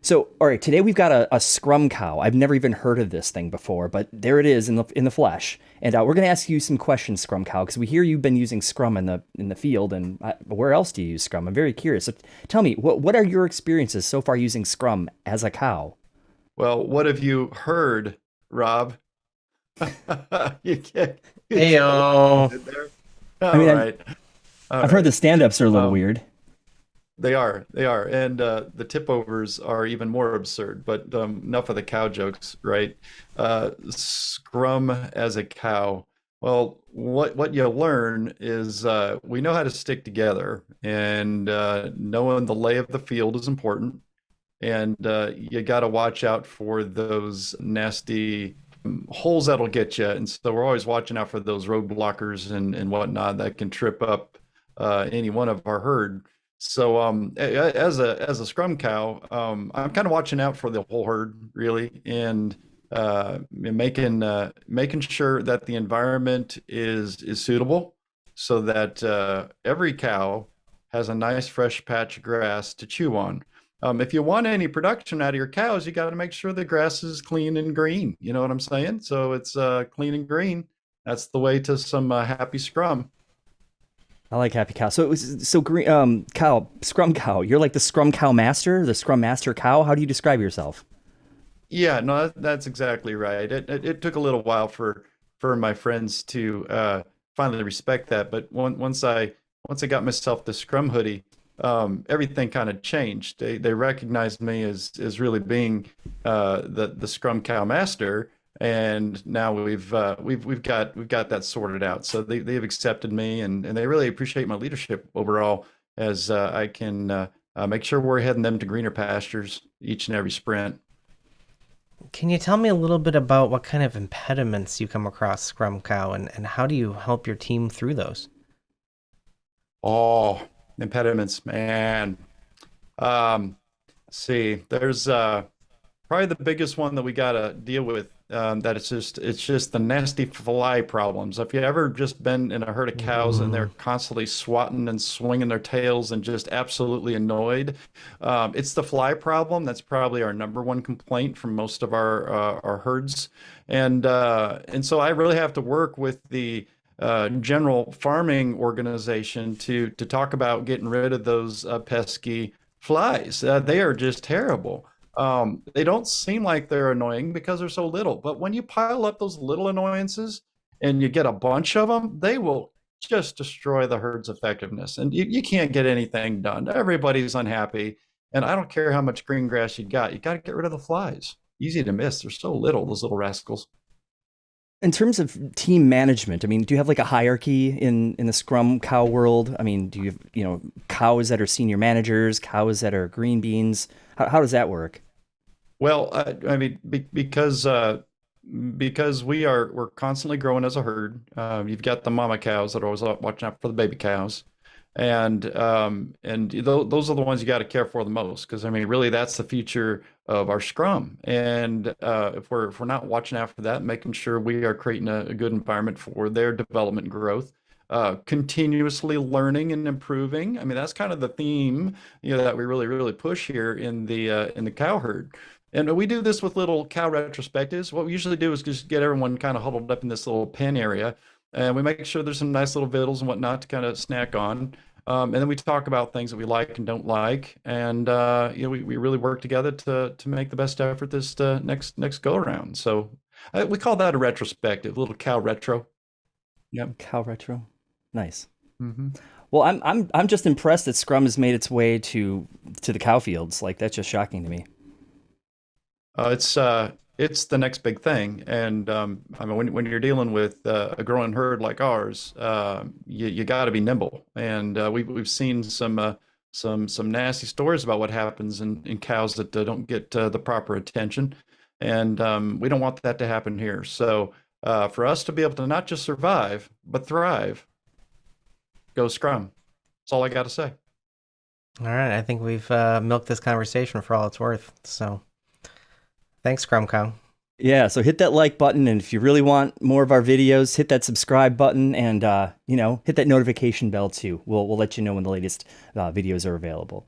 So, all right, today we've got a Scrum Cow. I've never even heard of this thing before, but there it is in the flesh. And we're going to ask you some questions, Scrum Cow, because we hear you've been using Scrum in the field, and where else do you use Scrum? I'm very curious. So tell me, what are your experiences so far using Scrum as a cow? Well, what have you heard, Rob? You get you get a little Heyo. offended there. I All mean, right, all I've heard the right. stand-ups are a little Um, weird. they are, and the tip overs are even more absurd. But enough of the cow jokes, right? Scrum as a cow. Well, what you learn is we know how to stick together, and knowing the lay of the field is important. And you got to watch out for those nasty holes that'll get you. And so we're always watching out for those road blockers and whatnot that can trip up any one of our herd. So as a scrum cow, I'm kind of watching out for the whole herd really, and making sure that the environment is suitable so that every cow has a nice fresh patch of grass to chew on. If you want any production out of your cows, you got to make sure the grass is clean and green. You know what I'm saying? So it's clean and green. That's the way to some happy scrum. I like Happy Cow. So, green, cow, Scrum Cow. You're like the Scrum Cow Master, the Scrum Master cow. How do you describe yourself? Yeah, no, that's exactly right. It took a little while for my friends to finally respect that, but once I got myself the Scrum hoodie, everything kind of changed. They recognized me as really being the Scrum Cow Master, and now we've got that sorted out. So they've accepted me, and they really appreciate my leadership overall as I can make sure we're heading them to greener pastures each and every sprint. Can you tell me a little bit about what kind of impediments you come across, Scrum Cow, and how do you help your team through those? Oh, impediments, man. Um, see, there's probably the biggest one that we gotta deal with. That it's just the nasty fly problems. If you ever just been in a herd of cows and they're Mm, constantly swatting and swinging their tails and just absolutely annoyed, it's the fly problem. That's probably our number one complaint from most of our herds, and so I really have to work with the general farming organization to talk about getting rid of those pesky flies. They are just terrible. They don't seem like they're annoying because they're so little, but when you pile up those little annoyances and you get a bunch of them, they will just destroy the herd's effectiveness, and you can't get anything done. Everybody's unhappy, and I don't care how much green grass you got to get rid of the flies. Easy to miss. They're so little, those little rascals. In terms of team management, I mean, do you have like a hierarchy in the Scrum Cow world? I mean, do you have, cows that are senior managers, cows that are green beans? How does that work? Well, I mean, because we're constantly growing as a herd. You've got the mama cows that are always out watching out for the baby cows, and those are the ones you got to care for the most. Because I mean, really, that's the future of our scrum. And if we're not watching out for that, making sure we are creating a good environment for their development and growth. Continuously learning and improving. I mean, that's kind of the theme, that we really push here in the cow herd. And we do this with little cow retrospectives. What we usually do is just get everyone kind of huddled up in this little pen area, and we make sure there's some nice little vittles and whatnot to kind of snack on. And then we talk about things that we like and don't like, and we really work together to make the best effort this next go around. So we call that a retrospective, a little cow retro. Yep. Cow retro, nice. Hmm. Well, I'm just impressed that Scrum has made its way to the cow fields. Like that's just shocking to me. It's the next big thing, and I mean when you're dealing with a growing herd like ours, you got to be nimble, and we've seen some nasty stories about what happens in cows that don't get the proper attention, and we don't want that to happen here. So for us to be able to not just survive but thrive, go Scrum. That's all I got to say. all right, I think we've milked this conversation for all it's worth. So thanks, Scrum Cow. Yeah, so hit that like button, and if you really want more of our videos, hit that subscribe button, and hit that notification bell too. We'll let you know when the latest videos are available.